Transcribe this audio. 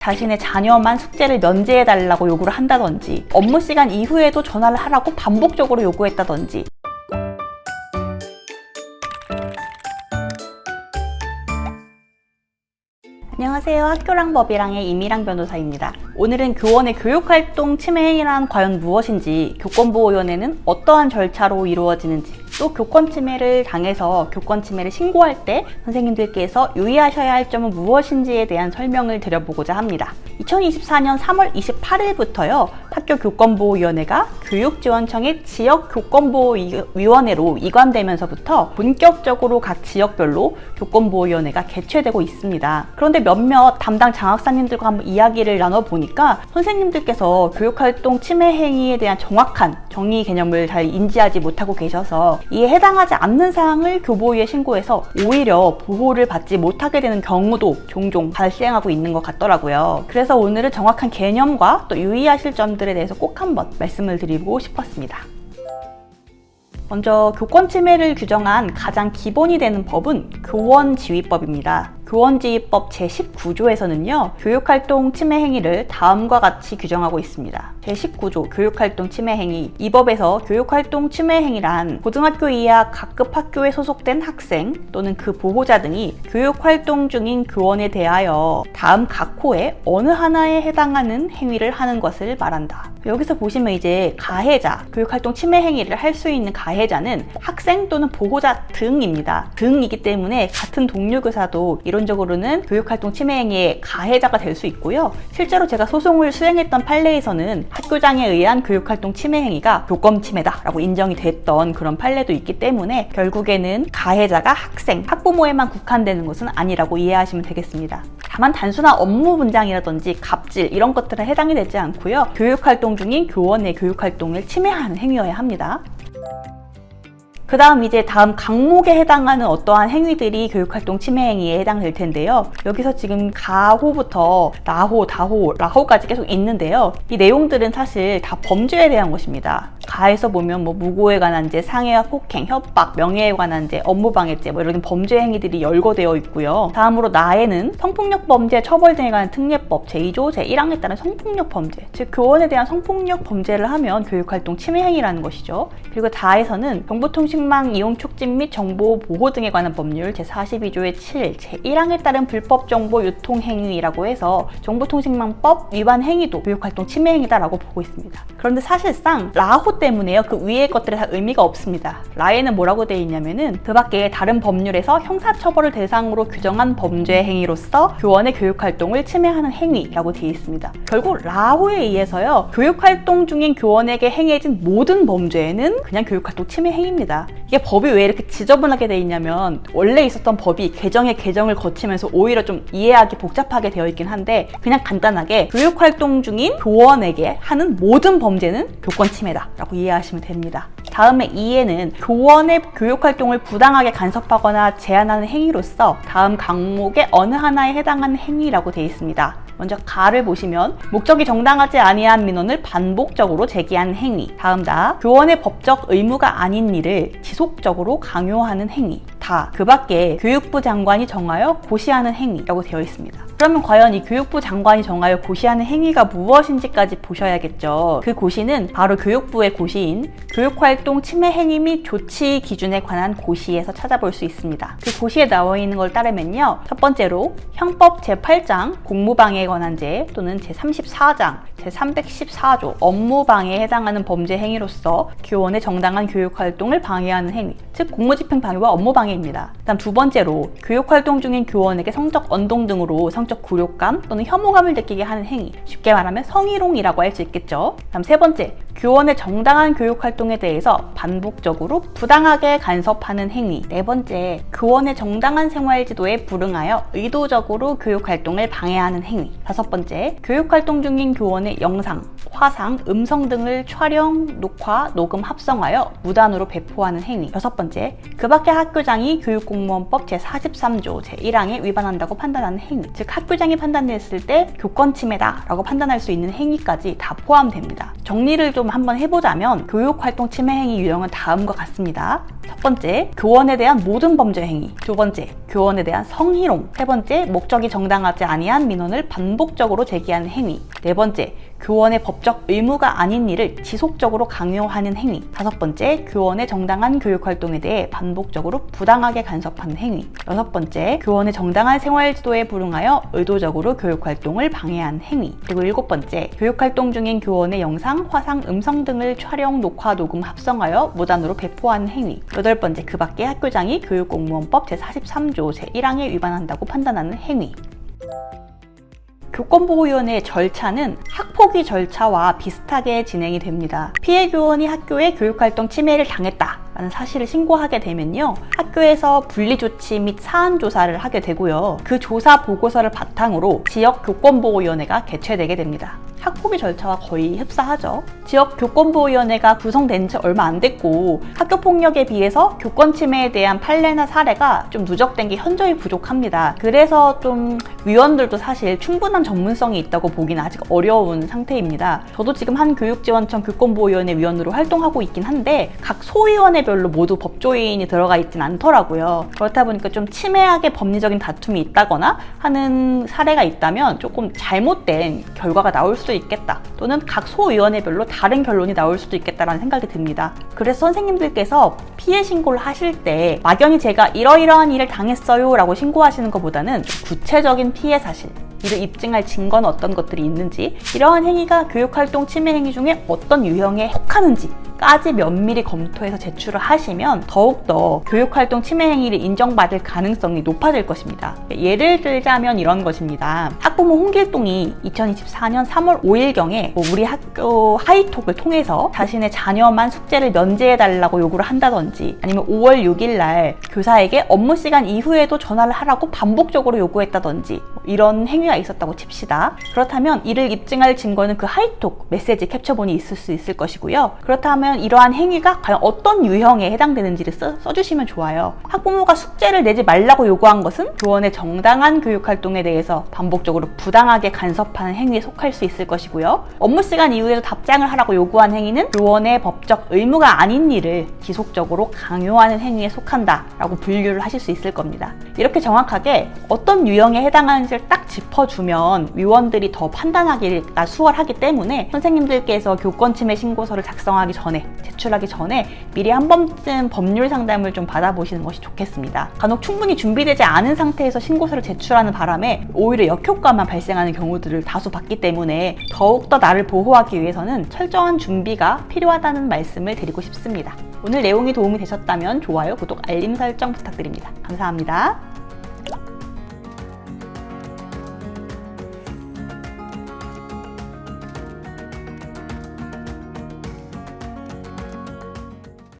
자신의 자녀만 숙제를 면제해달라고 요구를 한다든지, 업무 시간 이후에도 전화를 하라고 반복적으로 요구했다든지. 안녕하세요. 학교랑 법이랑의 이미랑 변호사입니다. 오늘은 교원의 교육활동 침해 행위란 과연 무엇인지, 교권보호위원회는 어떠한 절차로 이루어지는지, 또 교권 침해를 당해서 교권 침해를 신고할 때 선생님들께서 유의하셔야 할 점은 무엇인지에 대한 설명을 드려보고자 합니다. 2024년 3월 28일부터요. 학교교권보호위원회가 교육지원청의 지역교권보호위원회로 이관되면서부터 본격적으로 각 지역별로 교권보호위원회가 개최되고 있습니다. 그런데 몇몇 담당 장학사님들과 한번 이야기를 나눠보니까 선생님들께서 교육활동 침해 행위에 대한 정확한 정의 개념을 잘 인지하지 못하고 계셔서 이에 해당하지 않는 사항을 교보위에 신고해서 오히려 보호를 받지 못하게 되는 경우도 종종 발생하고 있는 것 같더라고요. 그래서 오늘은 정확한 개념과 또 유의하실 점들에 대해서 꼭 한번 말씀을 드리고 싶었습니다. 먼저 교권 침해를 규정한 가장 기본이 되는 법은 교원지휘법입니다. 교원지휘법 제19조에서는요, 교육활동 침해 행위를 다음과 같이 규정하고 있습니다. 제19조 교육활동 침해 행위. 이 법에서 교육활동 침해 행위란 고등학교 이하 각급 학교에 소속된 학생 또는 그 보호자 등이 교육활동 중인 교원에 대하여 다음 각 호에 어느 하나에 해당하는 행위를 하는 것을 말한다. 여기서 보시면 이제 가해자, 교육활동 침해 행위를 할 수 있는 가해자는 학생 또는 보호자 등입니다. 등이기 때문에 같은 동료교사도 이론적으로는 교육활동 침해 행위의 가해자가 될 수 있고요. 실제로 제가 소송을 수행했던 판례에서는 학교장에 의한 교육활동 침해 행위가 교권 침해다라고 인정이 됐던 그런 판례도 있기 때문에 결국에는 가해자가 학생, 학부모에만 국한되는 것은 아니라고 이해하시면 되겠습니다. 다만 단순한 업무 분장이라든지 갑질 이런 것들은 해당이 되지 않고요. 교육활동 중인 교원의 교육활동을 침해하는 행위여야 합니다. 그 다음 이제 다음 강목에 해당하는 어떠한 행위들이 교육활동 침해 행위에 해당될 텐데요. 여기서 지금 가호부터 나호, 다호, 라호까지 계속 있는데요. 이 내용들은 사실 다 범죄에 대한 것입니다. 가에서 보면 뭐 무고에 관한 죄, 상해와 폭행, 협박, 명예에 관한 죄, 업무방해죄 이런 범죄 행위들이 열거되어 있고요. 다음으로 나에는 성폭력 범죄 처벌 등에 관한 특례법 제2조 제1항에 따른 성폭력 범죄, 즉 교원에 대한 성폭력 범죄를 하면 교육활동 침해 행위라는 것이죠. 그리고 다에서는 정보통신망 이용 촉진 및 정보 보호 등에 관한 법률 제42조의 7, 제1항에 따른 불법 정보 유통 행위라고 해서 정보통신망법 위반 행위도 교육활동 침해 행위다라고 보고 있습니다. 그런데 사실상 라호 때문에요. 그 위의 것들이 다 의미가 없습니다. 라에는 뭐라고 되어 있냐면은 그 밖에 다른 법률에서 형사처벌을 대상으로 규정한 범죄 행위로서 교원의 교육활동을 침해하는 행위라고 되어 있습니다. 결국 라호에 의해서요. 교육활동 중인 교원에게 행해진 모든 범죄는 그냥 교육활동 침해 행위입니다. 이게 법이 왜 이렇게 지저분하게 되어 있냐면 원래 있었던 법이 개정을 거치면서 오히려 좀 이해하기 복잡하게 되어 있긴 한데 그냥 간단하게 교육활동 중인 교원에게 하는 모든 범죄는 교권 침해다 라고 이해하시면 됩니다. 다음에 2에는 교원의 교육활동을 부당하게 간섭하거나 제한하는 행위로서 다음 강목의 어느 하나에 해당하는 행위라고 되어 있습니다. 먼저 가를 보시면 목적이 정당하지 아니한 민원을 반복적으로 제기하는 행위. 다음 다 교원의 법적 의무가 아닌 일을 지속적으로 강요하는 행위. 다 그 밖에 교육부 장관이 정하여 고시하는 행위라고 되어 있습니다. 그러면 과연 이 교육부 장관이 정하여 고시하는 행위가 무엇인지까지 보셔야겠죠. 그 고시는 바로 교육부의 고시인 교육활동 침해 행위 및 조치 기준에 관한 고시에서 찾아볼 수 있습니다. 그 고시에 나와 있는 걸 따르면요. 첫 번째로 형법 제8장 공무방해에 관한 죄 또는 제34장 제314조 업무방해에 해당하는 범죄 행위로서 교원의 정당한 교육활동을 방해하는 행위, 즉 공무집행 방해와 업무방해입니다. 다음 두 번째로 교육활동 중인 교원에게 성적 언동 등으로 성적 굴욕감 또는 혐오감을 느끼게 하는 행위, 쉽게 말하면 성희롱이라고 할 수 있겠죠. 다음 세 번째, 교원의 정당한 교육활동에 대해서 반복적으로 부당하게 간섭하는 행위. 네 번째, 교원의 정당한 생활지도에 불응하여 의도적으로 교육활동을 방해하는 행위. 다섯 번째, 교육활동 중인 교원의 영상, 화상, 음성 등을 촬영, 녹화, 녹음, 합성하여 무단으로 배포하는 행위. 여섯 번째, 그 밖에 학교장이 교육공무원법 제43조 제1항에 위반한다고 판단하는 행위, 즉 학교장이 판단했을 때 교권 침해다 라고 판단할 수 있는 행위까지 다 포함됩니다. 정리를 좀 한번 해보자면 교육활동 침해 행위 유형은 다음과 같습니다. 첫 번째, 교원에 대한 모든 범죄 행위. 두 번째, 교원에 대한 성희롱. 세 번째, 목적이 정당하지 아니한 민원을 반복적으로 제기하는 행위. 네 번째, 교원의 법적 의무가 아닌 일을 지속적으로 강요하는 행위. 다섯 번째, 교원의 정당한 교육활동에 대해 반복적으로 부당하게 간섭하는 행위. 여섯 번째, 교원의 정당한 생활지도에 불응하여 의도적으로 교육활동을 방해한 행위. 그리고 일곱 번째, 교육활동 중인 교원의 영상, 화상, 음성 등을 촬영, 녹화, 녹음, 합성하여 무단으로 배포하는 행위. 여덟 번째, 그 밖에 학교장이 교육공무원법 제43조 제1항에 위반한다고 판단하는 행위. 교권보호위원회의 절차는 학폭위 절차와 비슷하게 진행이 됩니다. 피해 교원이 학교에 교육활동 침해를 당했다라는 사실을 신고하게 되면요, 학교에서 분리조치 및 사안조사를 하게 되고요, 그 조사 보고서를 바탕으로 지역교권보호위원회가 개최되게 됩니다. 학폭위 절차와 거의 흡사하죠. 지역교권보호위원회가 구성된 지 얼마 안 됐고 학교폭력에 비해서 교권 침해에 대한 판례나 사례가 좀 누적된 게 현저히 부족합니다. 그래서 좀 위원들도 사실 충분한 전문성이 있다고 보기는 아직 어려운 상태입니다. 저도 지금 한 교육지원청 교권보호위원회 위원으로 활동하고 있긴 한데 각 소위원회별로 모두 법조인이 들어가 있진 않더라고요. 그렇다 보니까 좀 치매하게 법리적인 다툼이 있다거나 하는 사례가 있다면 조금 잘못된 결과가 나올 수도 있겠다, 또는 각 소위원회별로 다른 결론이 나올 수도 있겠다라는 생각이 듭니다. 그래서 선생님들께서 피해 신고를 하실 때 막연히 제가 이러이러한 일을 당했어요 라고 신고하시는 것보다는 구체적인 피해 사실, 이를 입증할 증거는 어떤 것들이 있는지, 이러한 행위가 교육활동 침해 행위 중에 어떤 유형에 속하는지까지 면밀히 검토해서 제출을 하시면 더욱더 교육활동 침해 행위를 인정받을 가능성이 높아질 것입니다. 예를 들자면 이런 것입니다. 학부모 홍길동이 2024년 3월 5일경에 우리 학교 하이톡을 통해서 자신의 자녀만 숙제를 면제해달라고 요구를 한다든지, 아니면 5월 6일 날 교사에게 업무 시간 이후에도 전화를 하라고 반복적으로 요구했다든지, 이런 행위가 있었다고 칩시다. 그렇다면 이를 입증할 증거는 그 하이톡 메시지 캡처본이 있을 수 있을 것이고요. 그렇다면 이러한 행위가 과연 어떤 유형에 해당되는지를 써주시면 좋아요. 학부모가 숙제를 내지 말라고 요구한 것은 교원의 정당한 교육활동에 대해서 반복적으로 부당하게 간섭하는 행위에 속할 수 있을 것이고요. 업무 시간 이후에도 답장을 하라고 요구한 행위는 교원의 법적 의무가 아닌 일을 지속적으로 강요하는 행위에 속한다라고 분류를 하실 수 있을 겁니다. 이렇게 정확하게 어떤 유형에 해당하는지를 딱 짚어주면 위원들이 더 판단하기가 수월하기 때문에 선생님들께서 교권 침해 신고서를 작성하기 전에, 제출하기 전에 미리 한 번쯤 법률 상담을 좀 받아보시는 것이 좋겠습니다. 간혹 충분히 준비되지 않은 상태에서 신고서를 제출하는 바람에 오히려 역효과만 발생하는 경우들을 다수 봤기 때문에 더욱더 나를 보호하기 위해서는 철저한 준비가 필요하다는 말씀을 드리고 싶습니다. 오늘 내용이 도움이 되셨다면 좋아요, 구독, 알림 설정 부탁드립니다. 감사합니다.